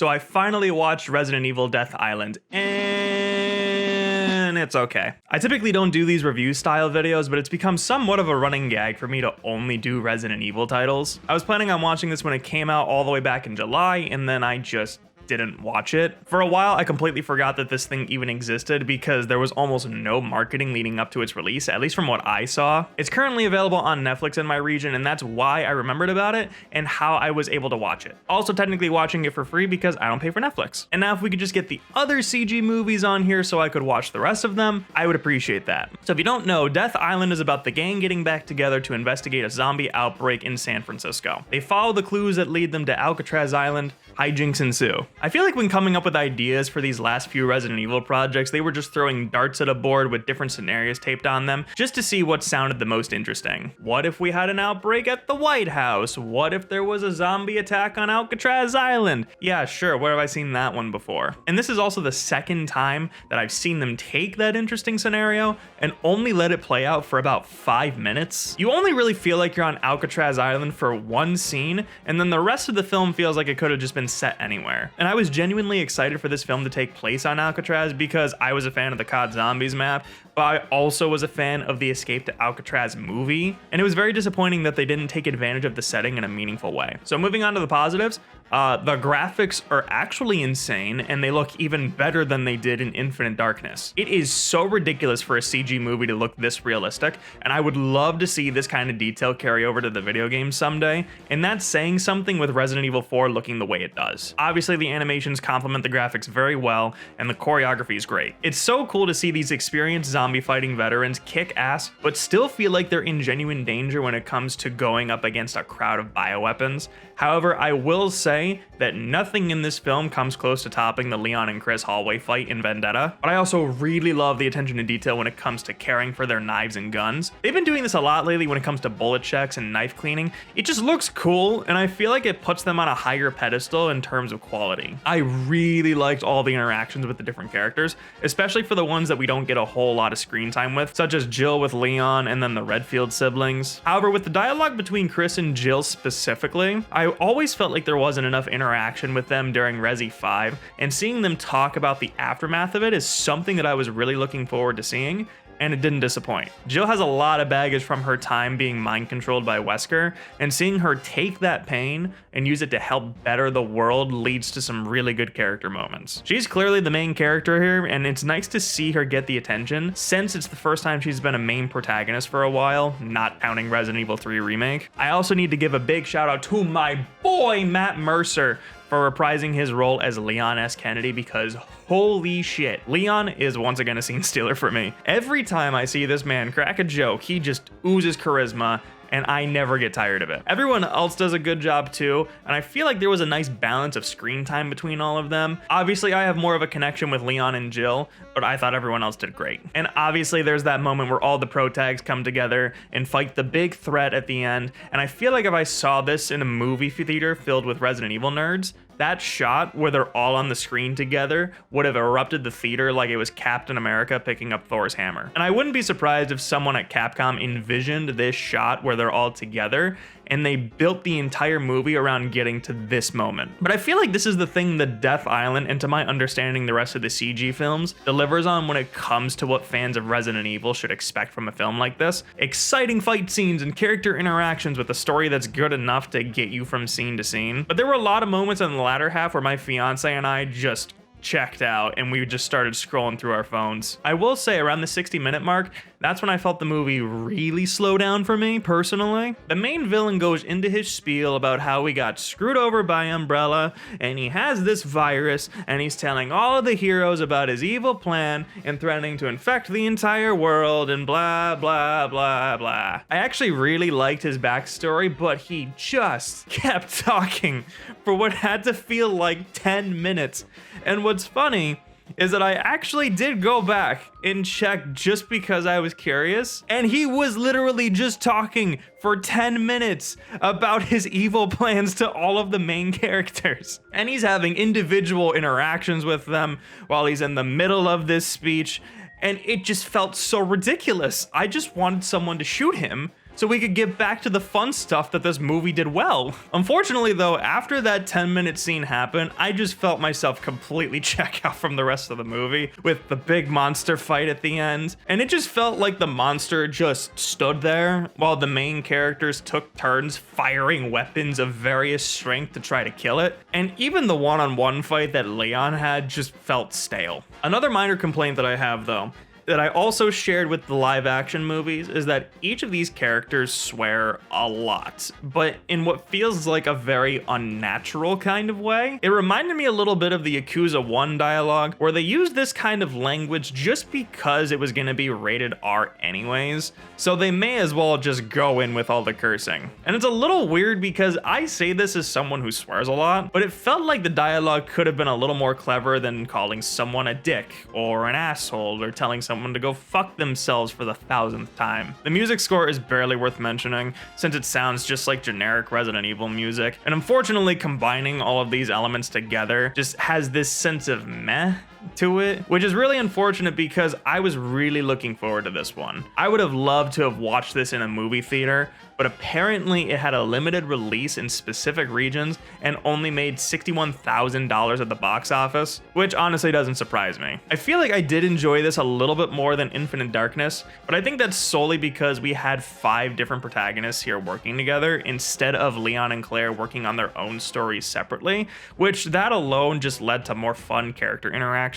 So I finally watched Resident Evil Death Island, and it's okay. I typically don't do these review style videos, but it's become somewhat of a running gag for me to only do Resident Evil titles. I was planning on watching this when it came out all the way back in July, and then I just didn't watch it. For a while, I completely forgot that this thing even existed because there was almost no marketing leading up to its release, at least from what I saw. It's currently available on Netflix in my region, and that's why I remembered about it and how I was able to watch it. Also technically watching it for free because I don't pay for Netflix. And now if we could just get the other CG movies on here so I could watch the rest of them, I would appreciate that. So if you don't know, Death Island is about the gang getting back together to investigate a zombie outbreak in San Francisco. They follow the clues that lead them to Alcatraz Island. Hijinks ensue. I feel like when coming up with ideas for these last few Resident Evil projects, they were just throwing darts at a board with different scenarios taped on them just to see what sounded the most interesting. What if we had an outbreak at the White House? What if there was a zombie attack on Alcatraz Island? Yeah, sure, where have I seen that one before? And this is also the second time that I've seen them take that interesting scenario and only let it play out for about 5 minutes. You only really feel like you're on Alcatraz Island for one scene, and then the rest of the film feels like it could have just been set anywhere. And I was genuinely excited for this film to take place on Alcatraz because I was a fan of the COD Zombies map, but I also was a fan of the Escape to Alcatraz movie, and it was very disappointing that they didn't take advantage of the setting in a meaningful way. So moving on to the positives, the graphics are actually insane, and they look even better than they did in Infinite Darkness. It is so ridiculous for a CG movie to look this realistic, and I would love to see this kind of detail carry over to the video game someday, and that's saying something with Resident Evil 4 looking the way it does. Obviously, the animations complement the graphics very well, and the choreography is great. It's so cool to see these experienced zombie fighting veterans kick ass, but still feel like they're in genuine danger when it comes to going up against a crowd of bioweapons. However, I will say that nothing in this film comes close to topping the Leon and Chris hallway fight in Vendetta, but I also really love the attention to detail when it comes to caring for their knives and guns. They've been doing this a lot lately when it comes to bullet checks and knife cleaning. It just looks cool, and I feel like it puts them on a higher pedestal in terms of quality. I really liked all the interactions with the different characters, especially for the ones that we don't get a whole lot of screen time with, such as Jill with Leon and then the Redfield siblings. However, with the dialogue between Chris and Jill specifically, I always felt like there wasn't enough interaction with them during Resi 5, and seeing them talk about the aftermath of it is something that I was really looking forward to seeing, and it didn't disappoint. Jill has a lot of baggage from her time being mind controlled by Wesker, and seeing her take that pain and use it to help better the world leads to some really good character moments. She's clearly the main character here, and it's nice to see her get the attention since it's the first time she's been a main protagonist for a while, not counting Resident Evil 3 Remake. I also need to give a big shout out to my boy Matt Mercer for reprising his role as Leon S. Kennedy, because holy shit, Leon is once again a scene stealer for me. Every time I see this man crack a joke, he just oozes charisma, and I never get tired of it. Everyone else does a good job too, and I feel like there was a nice balance of screen time between all of them. Obviously, I have more of a connection with Leon and Jill, but I thought everyone else did great. And obviously, there's that moment where all the pro tags come together and fight the big threat at the end, and I feel like if I saw this in a movie theater filled with Resident Evil nerds, that shot where they're all on the screen together would have erupted the theater like it was Captain America picking up Thor's hammer. And I wouldn't be surprised if someone at Capcom envisioned this shot where they're all together and they built the entire movie around getting to this moment. But I feel like this is the thing that Death Island, and to my understanding the rest of the CG films, delivers on when it comes to what fans of Resident Evil should expect from a film like this. Exciting fight scenes and character interactions with a story that's good enough to get you from scene to scene. But there were a lot of moments in the latter half where my fiance and I just checked out and we just started scrolling through our phones. I will say around the 60-minute mark, that's when I felt the movie really slow down for me, personally. The main villain goes into his spiel about how he got screwed over by Umbrella, and he has this virus, and he's telling all of the heroes about his evil plan and threatening to infect the entire world and blah, blah, blah, blah. I actually really liked his backstory, but he just kept talking for what had to feel like 10 minutes. And what's funny is that I actually did go back and check just because I was curious, and he was literally just talking for 10 minutes about his evil plans to all of the main characters. And he's having individual interactions with them while he's in the middle of this speech, and it just felt so ridiculous. I just wanted someone to shoot him so we could get back to the fun stuff that this movie did well. Unfortunately though, after that 10-minute scene happened, I just felt myself completely check out from the rest of the movie with the big monster fight at the end. And it just felt like the monster just stood there while the main characters took turns firing weapons of various strength to try to kill it. And even the one-on-one fight that Leon had just felt stale. Another minor complaint that I have though, that I also shared with the live action movies, is that each of these characters swear a lot, but in what feels like a very unnatural kind of way. It reminded me a little bit of the Yakuza 1 dialogue, where they used this kind of language just because it was gonna be rated R anyways, so they may as well just go in with all the cursing. And it's a little weird because I say this as someone who swears a lot, but it felt like the dialogue could have been a little more clever than calling someone a dick or an asshole or telling someone to go fuck themselves for the 1000th time. The music score is barely worth mentioning since it sounds just like generic Resident Evil music, and unfortunately combining all of these elements together just has this sense of meh to it, which is really unfortunate because I was really looking forward to this one. I would have loved to have watched this in a movie theater, but apparently it had a limited release in specific regions and only made $61,000 at the box office, which honestly doesn't surprise me. I feel like I did enjoy this a little bit more than Infinite Darkness, but I think that's solely because we had 5 different protagonists here working together instead of Leon and Claire working on their own stories separately, which that alone just led to more fun character interactions.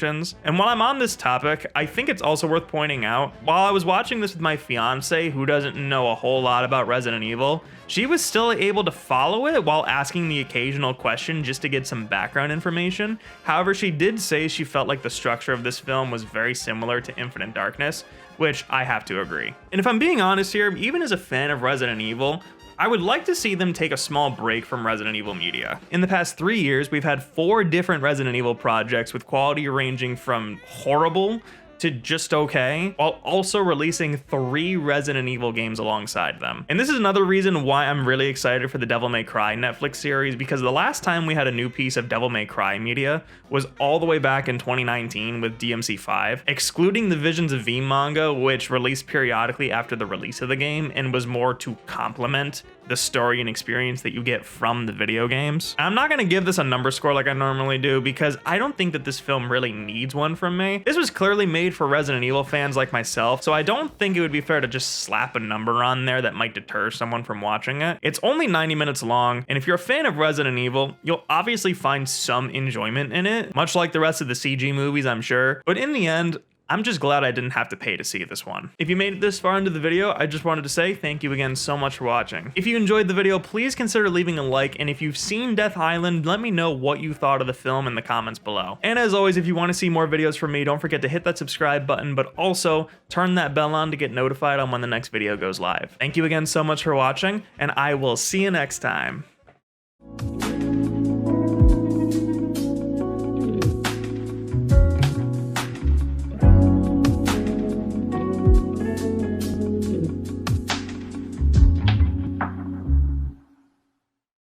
And while I'm on this topic, I think it's also worth pointing out, while I was watching this with my fiance who doesn't know a whole lot about Resident Evil, she was still able to follow it while asking the occasional question just to get some background information. However, she did say she felt like the structure of this film was very similar to Infinite Darkness, which I have to agree. And if I'm being honest here, even as a fan of Resident Evil, I would like to see them take a small break from Resident Evil media. In the past 3 years, we've had 4 different Resident Evil projects with quality ranging from horrible to just okay, while also releasing 3 Resident Evil games alongside them. And this is another reason why I'm really excited for the Devil May Cry Netflix series, because the last time we had a new piece of Devil May Cry media was all the way back in 2019 with DMC5, excluding the Visions of V manga, which released periodically after the release of the game and was more to complement the story and experience that you get from the video games. I'm not gonna give this a number score like I normally do because I don't think that this film really needs one from me. This was clearly made for Resident Evil fans like myself, so I don't think it would be fair to just slap a number on there that might deter someone from watching it. It's only 90 minutes long, and if you're a fan of Resident Evil, you'll obviously find some enjoyment in it, much like the rest of the CG movies, I'm sure. But in the end, I'm just glad I didn't have to pay to see this one. If you made it this far into the video, I just wanted to say thank you again so much for watching. If you enjoyed the video, please consider leaving a like, and if you've seen Death Island, let me know what you thought of the film in the comments below. And as always, if you want to see more videos from me, don't forget to hit that subscribe button, but also turn that bell on to get notified on when the next video goes live. Thank you again so much for watching, and I will see you next time.